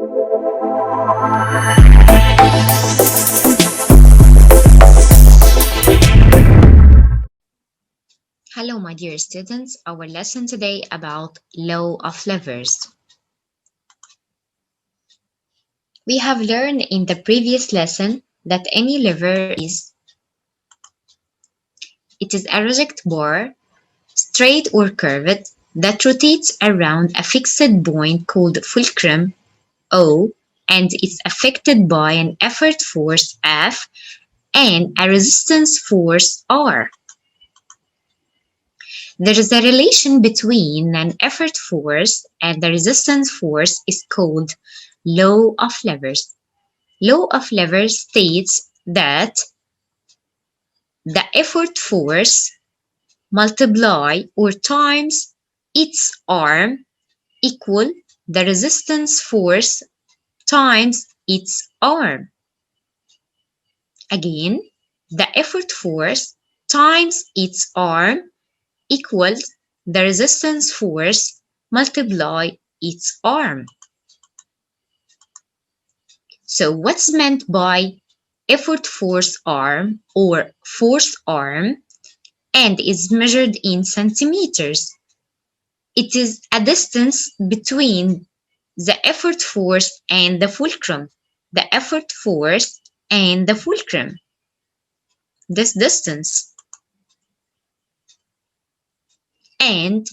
Hello, my dear students. Our lesson today about law of levers. We have learned in the previous lesson that any lever it is a reject bar, straight or curved, that rotates around a fixed point called fulcrum O, and is affected by an effort force F and a resistance force R. There is a relation between an effort force and the resistance force is called law of levers. Law of levers states that the effort force multiply or times its arm equal the resistance force times its arm. Again, the effort force times its arm equals the resistance force multiply its arm. So what's meant by effort force arm or force arm and is measured in centimeters? It is a distance between the effort force and the fulcrum. The effort force and the fulcrum. This distance. And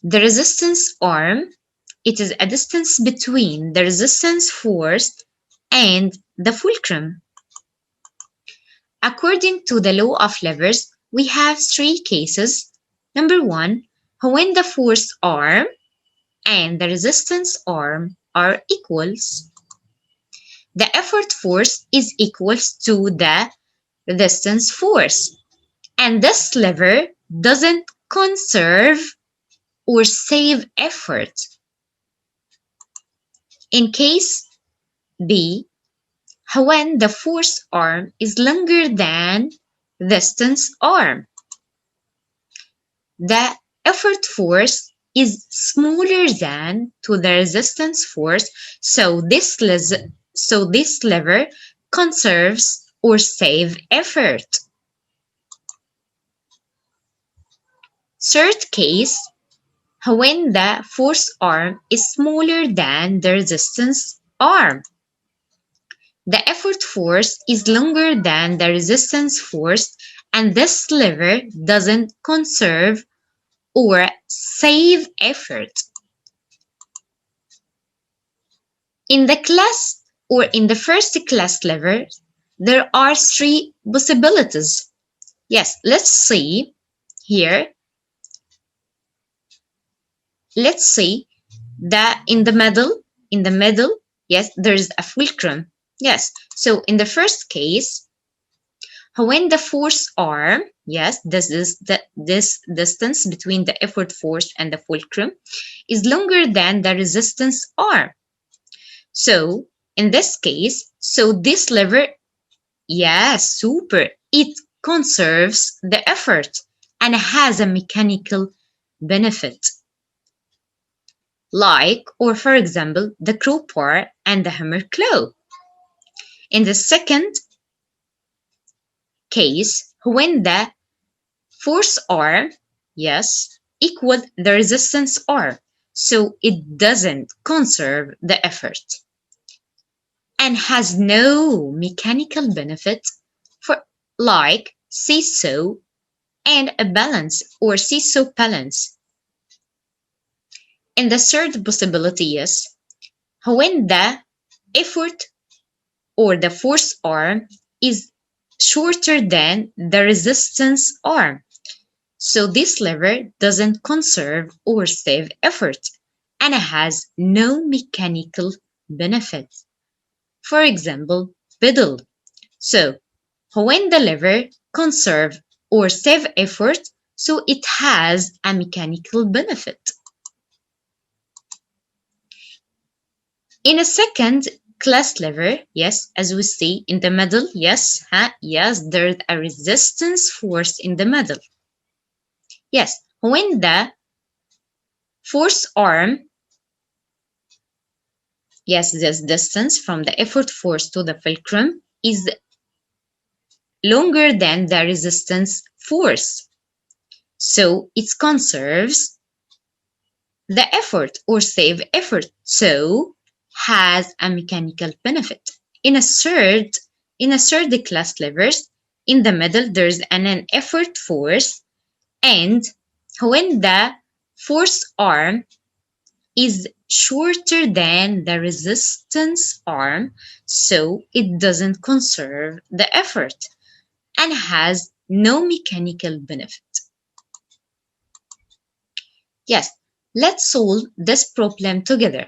the resistance arm, it is a distance between the resistance force and the fulcrum. According to the law of levers, we have three cases. Number one, when the force arm and the resistance arm are equals. The effort force is equals to the resistance force. And this lever doesn't conserve or save effort. In case B, when the force arm is longer than resistance arm, the effort force is smaller than to the resistance force, so this lever conserves or save effort. Third case, when the force arm is smaller than the resistance arm. The effort force is longer than the resistance force, and this lever doesn't conserve or save effort. In the class or in the first class lever, there are three possibilities. Yes, let's see here. Let's see that in the middle, yes, there's a fulcrum. Yes, so in the first case, when the force arm, yes, this distance between the effort force and the fulcrum is longer than the resistance arm. So in this case, so this lever, yes, super, it conserves the effort and has a mechanical benefit. Like, or for example, the crowbar and the hammer claw. In the second case, when the force arm, yes, equal the resistance arm, so it doesn't conserve the effort and has no mechanical benefit for like seesaw and a balance or seesaw balance. In the third possibility, yes, when the effort or the force arm is shorter than the resistance arm, so this lever doesn't conserve or save effort and has no mechanical benefit. For example, pedal. So when the lever conserve or save effort, so it has a mechanical benefit. In a second class lever, yes, as we see in the middle, yes, yes, there's a resistance force in the middle. Yes, when the force arm, Yes, this distance from the effort force to the fulcrum is longer than the resistance force. So it conserves the effort or save effort, so has a mechanical benefit. In a third class levers, in the middle there's an effort force, and when the force arm is shorter than the resistance arm, so it doesn't conserve the effort and has no mechanical benefit. Yes, let's solve this problem together.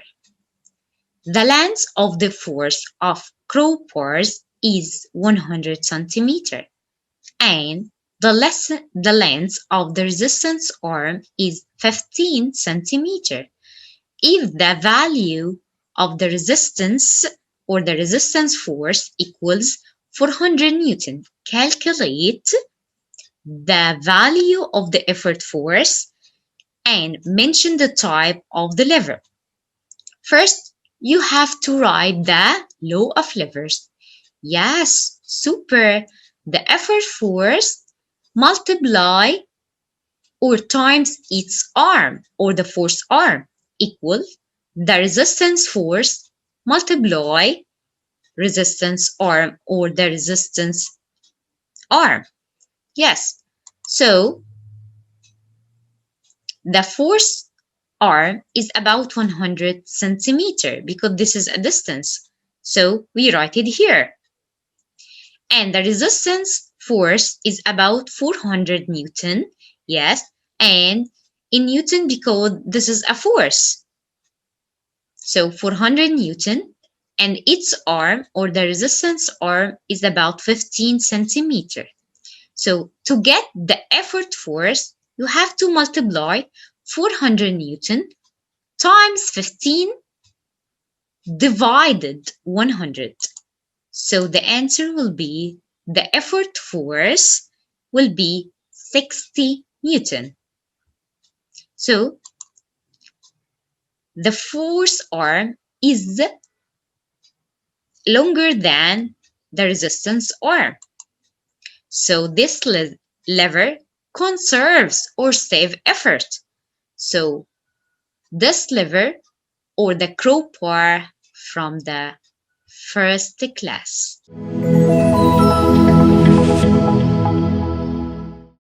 The length of the force of crowbars is 100 centimeter, and the length of the resistance arm is 15 centimeter. If the value of the resistance or the resistance force equals 400 Newton, calculate the value of the effort force and mention the type of the lever. First, you have to write the law of levers. Yes, super. The effort force multiply or times its arm or the force arm equal the resistance force multiply resistance arm or the resistance arm. Yes, so the force arm is about 100 centimeter because this is a distance. So we write it here. And the resistance force is about 400 Newton. Yes, and in Newton because this is a force. So 400 Newton, and its arm or the resistance arm is about 15 centimeter. So to get the effort force, you have to multiply 400 Newton times 15 divided 100. So the answer will be the effort force will be 60 Newton. So the force arm is longer than the resistance arm. So this lever conserves or save effort. So this lever or the crowbar from the first class.